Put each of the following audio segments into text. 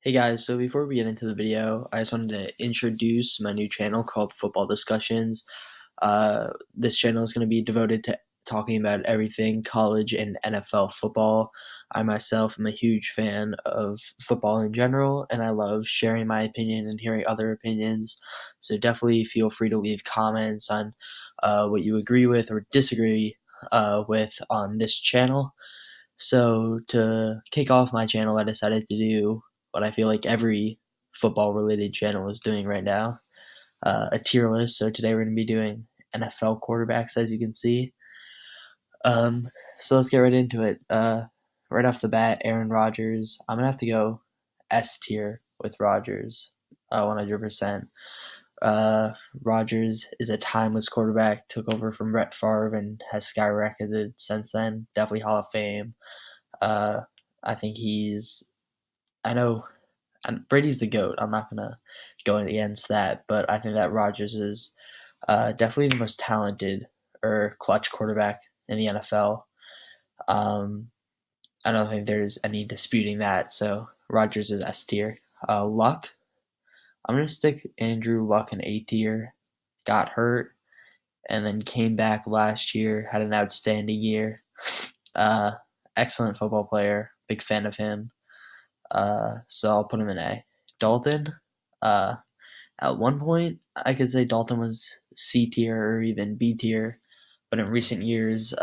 Hey guys, so before we get into the video, I just wanted to introduce my new channel called Football Discussions. This channel is going to be devoted to talking about everything college and NFL football. I myself am a huge fan of football in general, and I love sharing my opinion and hearing other opinions. So definitely feel free to leave comments on what you agree with or disagree with on this channel. So to kick off my channel, I decided to do what I feel like every football related channel is doing right now, a tier list. So today we're going to be doing NFL quarterbacks, as you can see. So let's get right into it. Right off the bat, Aaron Rodgers. I'm going to have to go S tier with Rodgers, 100%. Rodgers is a timeless quarterback, took over from Brett Favre and has skyrocketed since then. Definitely Hall of Fame. Uh, I think I know and Brady's the GOAT. I'm not going to go against that, but I think that Rodgers is definitely the most talented or clutch quarterback in the NFL. Um, I don't think there's any disputing that, so Rodgers is S tier. Luck, I'm going to stick Andrew Luck in A tier. Got hurt and then came back last year, had an outstanding year. Uh, Excellent football player. Big fan of him. So I'll put him in A. Dalton, uh, at one point, I could say Dalton was C tier or even B tier, but in recent years,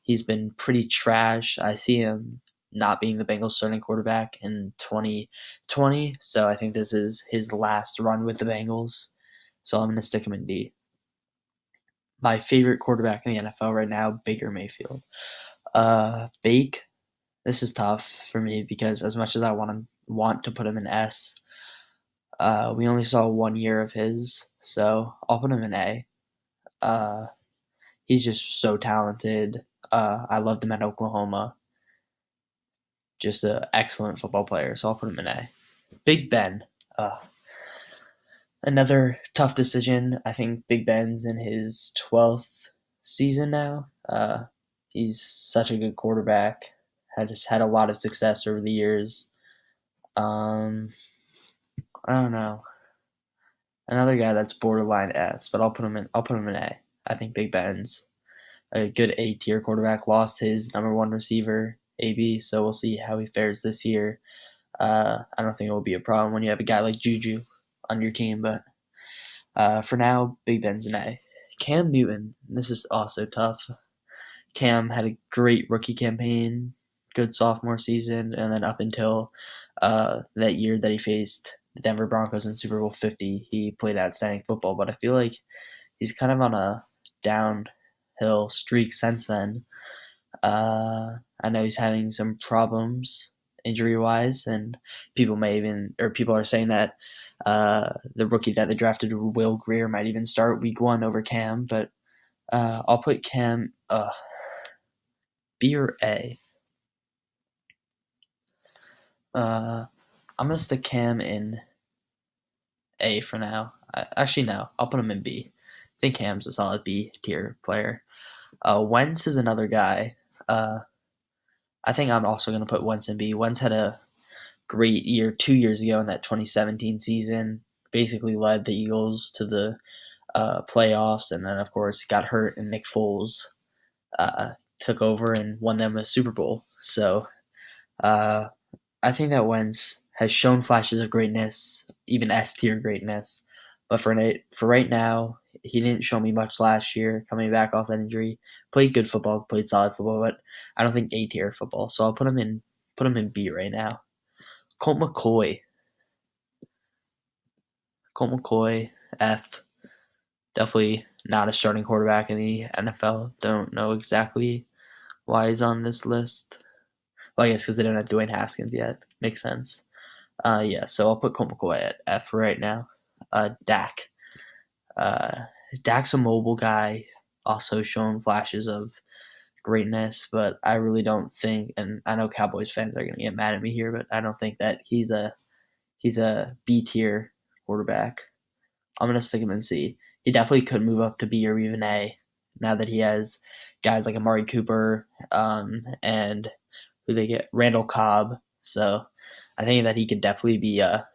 he's been pretty trash. I see him not being the Bengals starting quarterback in 2020, so I think this is his last run with the Bengals. So I'm going to stick him in D. My favorite quarterback in the NFL right now, Baker Mayfield. Bake, this is tough for me because as much as I want to put him in S, we only saw 1 year of his, so I'll put him in A. Uh, he's just so talented. I loved him at Oklahoma. Just an excellent football player, so I'll put him in A. Big Ben. Uh, Another tough decision. I think Big Ben's in his 12th season now. He's such a good quarterback. Has had a lot of success over the years. I don't know. Another guy that's borderline S, but I'll put him in A. I think Big Ben's a good A tier quarterback. Lost his number one receiver, AB, so we'll see how he fares this year. I don't think it will be a problem when you have a guy like Juju on your team, but for now, Big Ben's an A. Cam Newton, this is also tough. Cam had a great rookie campaign, good sophomore season, and then up until that year that he faced the Denver Broncos in Super Bowl 50, he played outstanding football. But I feel like he's kind of on a downhill streak since then. I know he's having some problems injury wise, and people are saying that the rookie that they drafted, Will Greer, might even start week one over Cam. But I'll put Cam B or A. I'm gonna stick Cam in A for now. Actually, no, I'll put him in B. I think Cam's a solid B tier player. Wentz is another guy. I think I'm also going to put Wentz in B. Wentz had a great year 2 years ago in that 2017 season. Basically led the Eagles to the playoffs, and then of course got hurt, and Nick Foles took over and won them a Super Bowl. So I think that Wentz has shown flashes of greatness, even S tier greatness. But for right now, he didn't show me much last year. Coming back off that injury, played good football, played solid football, but I don't think A tier football. So I'll put him in B right now. Colt McCoy, F. Definitely not a starting quarterback in the NFL. Don't know exactly why he's on this list. Well, I guess because they don't have Dwayne Haskins yet. Makes sense. Yeah, so I'll put Colt McCoy at F right now. Dak. Dak's a mobile guy, also showing flashes of greatness, but I really don't think, and I know Cowboys fans are going to get mad at me here, but I don't think that he's a B tier quarterback. I'm going to stick him in C. He definitely could move up to B or even A now that he has guys like Amari Cooper and who they get, Randall Cobb. So I think that he could definitely be a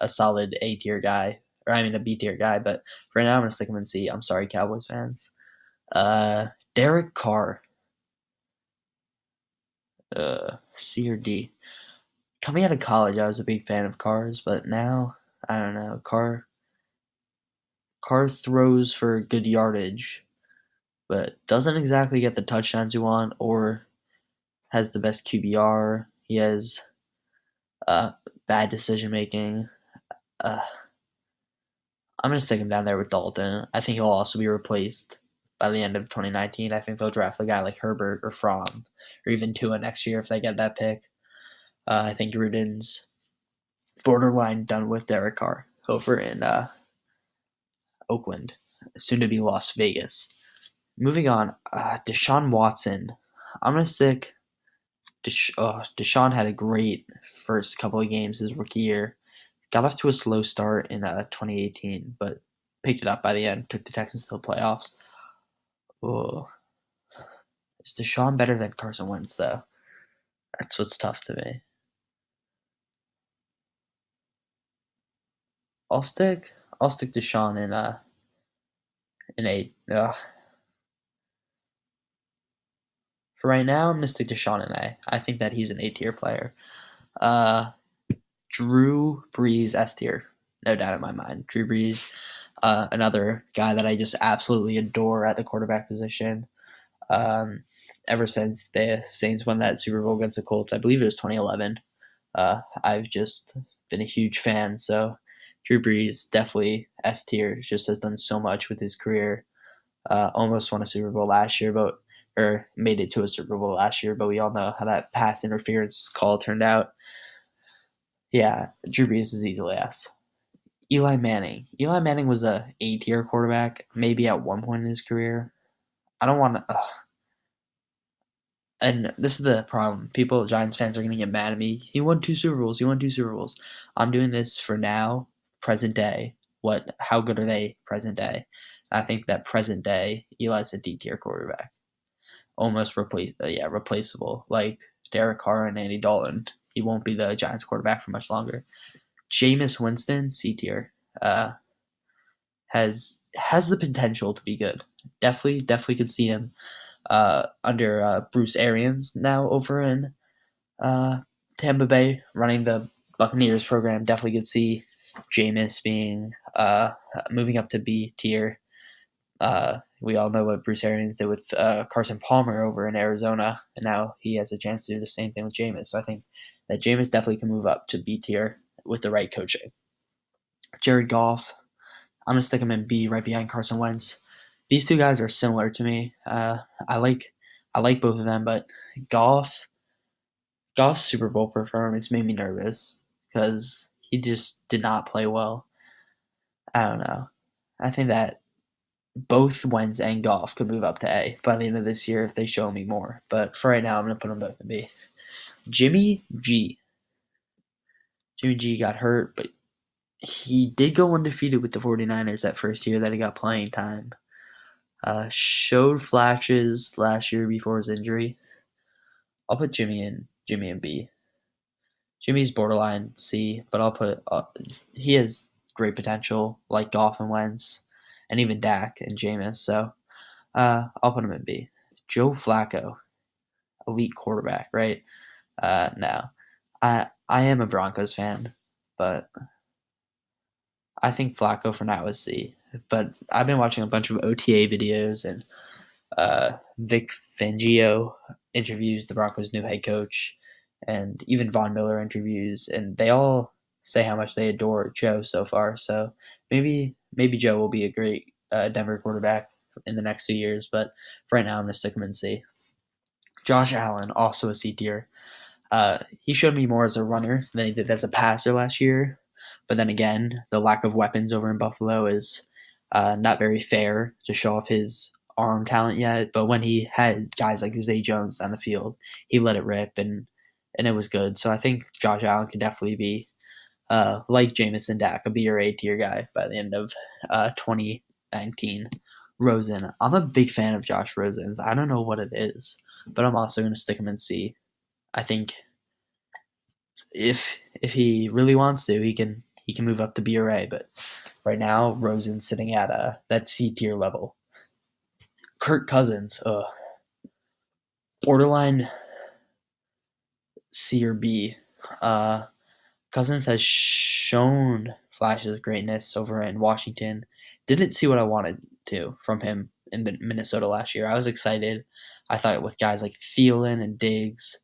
solid A tier guy, or I mean a B tier guy. But for now, I'm gonna stick him in C. I'm sorry, Cowboys fans. Derek Carr, C or D. Coming out of college, I was a big fan of Carr's, but now I don't know. Carr throws for good yardage, but doesn't exactly get the touchdowns you want, or has the best QBR. He has uh, bad decision making. Uh, I'm gonna stick him down there with Dalton. I think he'll also be replaced by the end of 2019. I think they'll draft a guy like Herbert or Fromm, or even Tua next year if they get that pick. I think Gruden's borderline done with Derek Carr over in Oakland, soon to be Las Vegas. Moving on, Deshaun Watson. I'm gonna stick. Deshaun had a great first couple of games his rookie year. Got off to a slow start in 2018, but picked it up by the end. Took the Texans to the playoffs. Oh, is Deshaun better than Carson Wentz though? That's what's tough to me. I'll stick. I'll stick Deshaun in 8. For right now, I'm gonna stick Deshaun in A. I think that he's an A tier player. Uh, Drew Brees S tier, no doubt in my mind. Drew Brees, another guy that I just absolutely adore at the quarterback position. Um, Ever since the Saints won that Super Bowl against the Colts, I believe it was 2011. I've just been a huge fan. So Drew Brees definitely S tier. Just has done so much with his career. Almost won a Super Bowl last year, or made it to a Super Bowl last year. But we all know how that pass interference call turned out. Yeah, Drew Brees is easily S. Eli Manning. Eli Manning was a A tier quarterback, maybe at one point in his career. I don't want to. And this is the problem. People, Giants fans, are going to get mad at me. He won 2 Super Bowls. He won 2 Super Bowls. I'm doing this for now, present day. How good are they present day? I think that present day, Eli's a D tier quarterback, almost replaceable. Like Derek Carr and Andy Dalton. He won't be the Giants quarterback for much longer. Jameis Winston, C tier, has the potential to be good. Definitely could see him under Bruce Arians now over in Tampa Bay running the Buccaneers program. Definitely could see Jameis being moving up to B tier. We all know what Bruce Arians did with Carson Palmer over in Arizona, and now he has a chance to do the same thing with Jameis. So I think that Jameis definitely can move up to B tier with the right coaching. Jared Goff, I'm gonna stick him in B right behind Carson Wentz. These two guys are similar to me. I like both of them, but Goff's Super Bowl performance made me nervous because he just did not play well. I don't know. I think that both Wentz and Goff could move up to A by the end of this year if they show me more. But for right now, I'm gonna put them both in B. Jimmy G. Jimmy G got hurt, but he did go undefeated with the 49ers that first year that he got playing time. Showed flashes last year before his injury. I'll put Jimmy in B. Jimmy's borderline C, but he has great potential like Goff and Wentz, and even Dak and Jameis. So I'll put him in B. Joe Flacco, elite quarterback, right? No, I am a Broncos fan, but I think Flacco for now is C. But I've been watching a bunch of OTA videos, and Vic Fangio interviews the Broncos' new head coach, and even Von Miller interviews, and they all say how much they adore Joe so far. So maybe Joe will be a great Denver quarterback in the next 2 years. But for right now, I'm going to stick him in C. Josh Allen, also a C tier. He showed me more as a runner than he did as a passer last year. But then again, the lack of weapons over in Buffalo is not very fair to show off his arm talent yet. But when he had guys like Zay Jones on the field, he let it rip, and it was good. So I think Josh Allen could definitely be, like Jameis Dak, a B or A tier guy by the end of 2019. Rosen. I'm a big fan of Josh Rosen's. I don't know what it is, but I'm also going to stick him in C. I think if he really wants to, he can move up to B or A. But right now, Rosen's sitting at that C tier level. Kirk Cousins, borderline C or B. Uh, Cousins has shown flashes of greatness over in Washington. Didn't see what I wanted to from him in Minnesota last year. I was excited. I thought with guys like Thielen and Diggs,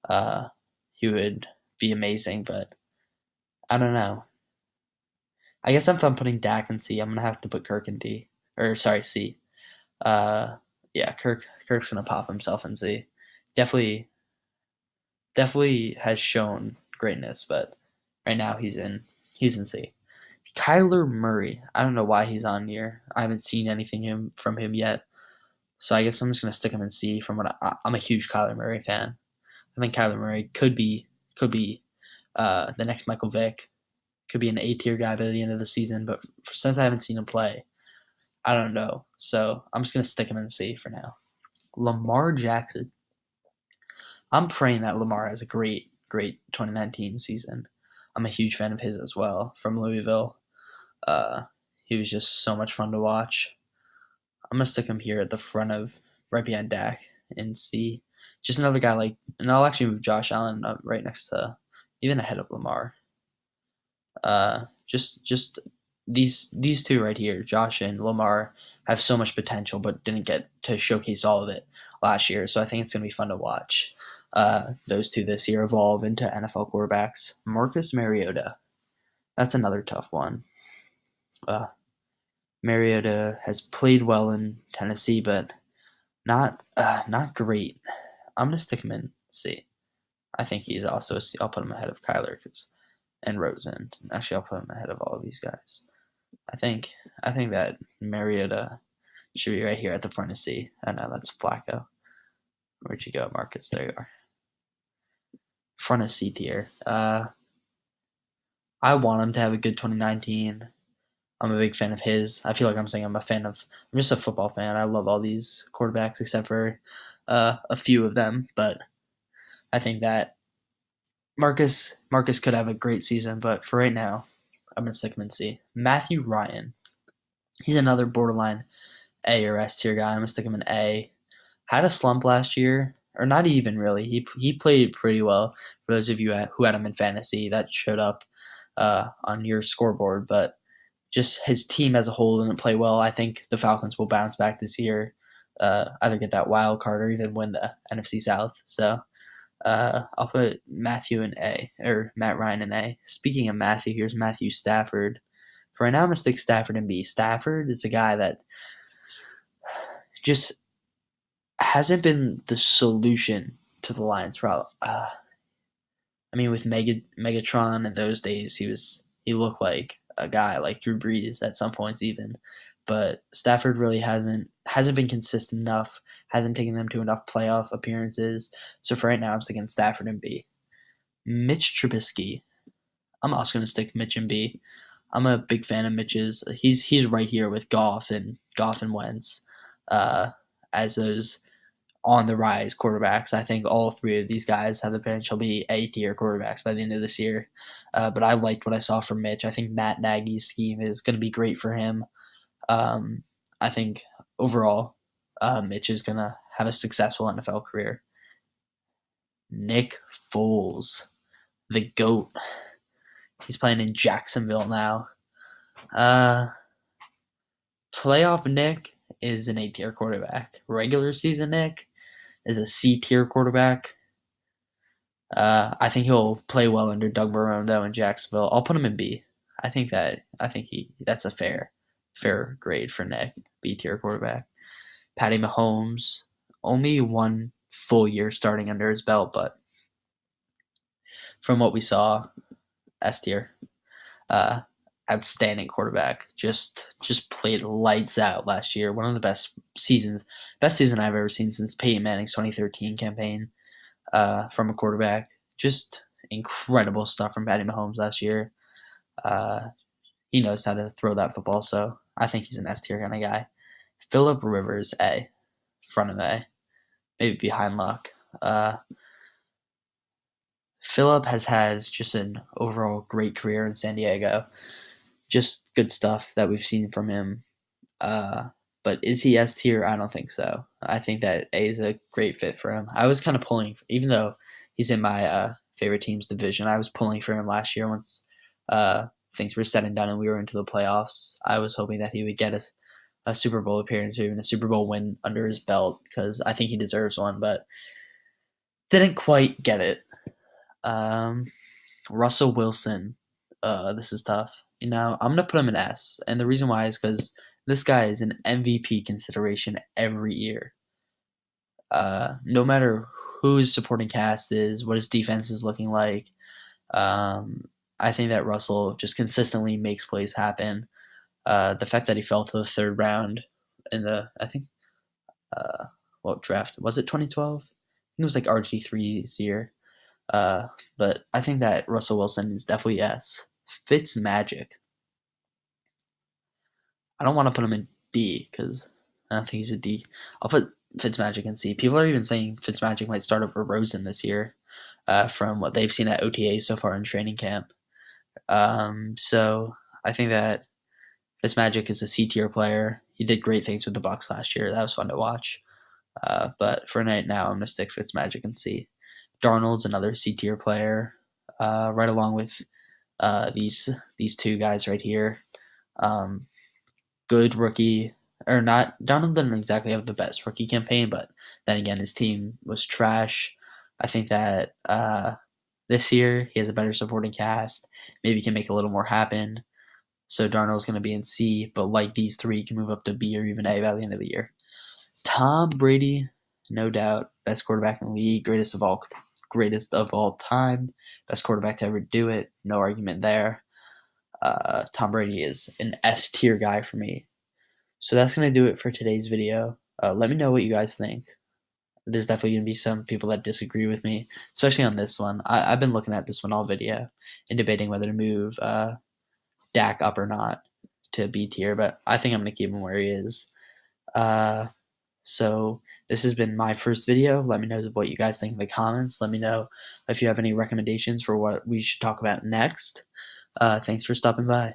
uh, he would be amazing, but I don't know. I guess if I'm putting Dak in C, I'm gonna have to put Kirk in D. Or sorry, C. Uh, yeah, Kirk's gonna pop himself in C. Definitely, definitely has shown greatness, but right now he's in C. Kyler Murray. I don't know why he's on here. I haven't seen anything from him yet, so I guess I'm just gonna stick him in C. From what I'm a huge Kyler Murray fan. I think Kyler Murray could be the next Michael Vick. Could be an A tier guy by the end of the season, but since I haven't seen him play, I don't know. So I'm just gonna stick him in C for now. Lamar Jackson. I'm praying that Lamar has a great 2019 season. I'm a huge fan of his as well from Louisville. Uh, he was just so much fun to watch. I'm gonna stick him here at the front of right behind Dak and C. Just another guy and I'll actually move Josh Allen up right next to, even ahead of Lamar. Just these two right here, Josh and Lamar, have so much potential, but didn't get to showcase all of it last year. So I think it's gonna be fun to watch those two this year evolve into NFL quarterbacks. Marcus Mariota, that's another tough one. Uh, Mariota has played well in Tennessee, but not great. I'm gonna stick him in C. I think he's also a C. I'll put him ahead of Kyler and Rosen. Actually, I'll put him ahead of all of these guys. I think that Mariota should be right here at the front of C. I know that's Flacco. Where'd you go, Marcus? There you are. Front of C tier. I want him to have a good 2019. I'm a big fan of his. I feel like I'm saying I'm just a football fan. I love all these quarterbacks except for a few of them, but I think that Marcus could have a great season, but for right now, I'm gonna stick him in C. Matthew Ryan, he's another borderline A or S tier guy. I'm gonna stick him in A. Had a slump last year, or not even really. He played pretty well. For those of you who had him in fantasy, that showed up on your scoreboard, but just his team as a whole didn't play well. I think the Falcons will bounce back this year, either get that wild card or even win the NFC South. So I'll put Matthew in A, or Matt Ryan in A. Speaking of Matthew, here's Matthew Stafford. For right now, I'm going to stick Stafford in B. Stafford is a guy that just hasn't been the solution to the Lions' problem. I mean, with Megatron in those days, he looked like a guy like Drew Brees at some points even. But Stafford really hasn't been consistent enough, hasn't taken them to enough playoff appearances. So for right now, I'm sticking Stafford in B. Mitch Trubisky. I'm also going to stick Mitch in B. I'm a big fan of Mitch's. He's right here with Goff and Wentz as those on the rise quarterbacks. I think all three of these guys have the potential to be A tier quarterbacks by the end of this year. But I liked what I saw from Mitch. I think Matt Nagy's scheme is going to be great for him. I think overall, Mitch is going to have a successful NFL career. Nick Foles, the GOAT. He's playing in Jacksonville now. Playoff Nick is an A tier quarterback. Regular season Nick is a C tier quarterback. I think he'll play well under Doug Marrone though in Jacksonville. I'll put him in B. I think that's a fair grade for Nick, B tier quarterback. Patty Mahomes, only one full year starting under his belt, but from what we saw, S tier. Outstanding quarterback. Just played lights out last year. One of the best season I've ever seen since Peyton Manning's 2013 campaign from a quarterback. Just incredible stuff from Patty Mahomes last year. He knows how to throw that football, so I think he's an S tier kind of guy. Phillip Rivers, A. Front of A. Maybe behind Luck. Phillip has had just an overall great career in San Diego. Just good stuff that we've seen from him. Uh, but is he S tier? I don't think so. I think that A is a great fit for him. I was kind of pulling, even though he's in my favorite team's division, I was pulling for him last year once things were said and done and we were into the playoffs. I was hoping that he would get a Super Bowl appearance or even a Super Bowl win under his belt because I think he deserves one, but didn't quite get it. Um, Russell Wilson. This is tough. I'm gonna put him in S, and the reason why is because this guy is an MVP consideration every year. No matter who his supporting cast is, what his defense is looking like. Um, I think that Russell just consistently makes plays happen. The fact that he fell to the third round in the, I think, uh, what draft was it? 2012. I think it was like RG3's year. But I think that Russell Wilson is definitely S. Fitz Magic. I don't want to put him in B because I don't think he's a D. I'll put Fitzmagic in C. People are even saying Fitzmagic might start over Rosen this year, from what they've seen at OTA so far in training camp. So I think that Fitzmagic is a C tier player. He did great things with the Bucks last year. That was fun to watch. But for right now, I'm gonna stick Fitzmagic in C. Darnold's another C tier player, right along with these two guys right here. Um, Good rookie or not. Darnold didn't exactly have the best rookie campaign, but then again, his team was trash. I think that this year he has a better supporting cast. Maybe can make a little more happen. So Darnold's going to be in C, but like these three, he can move up to B or even A by the end of the year. Tom Brady, no doubt, best quarterback in the league, greatest of all time, best quarterback to ever do it. No argument there. Tom Brady is an S tier guy for me. So that's going to do it for today's video. Let me know what you guys think. There's definitely going to be some people that disagree with me, especially on this one. I've been looking at this one all video and debating whether to move Dak up or not to B tier, but I think I'm going to keep him where he is. So this has been my first video. Let me know what you guys think in the comments. Let me know if you have any recommendations for what we should talk about next. Thanks for stopping by.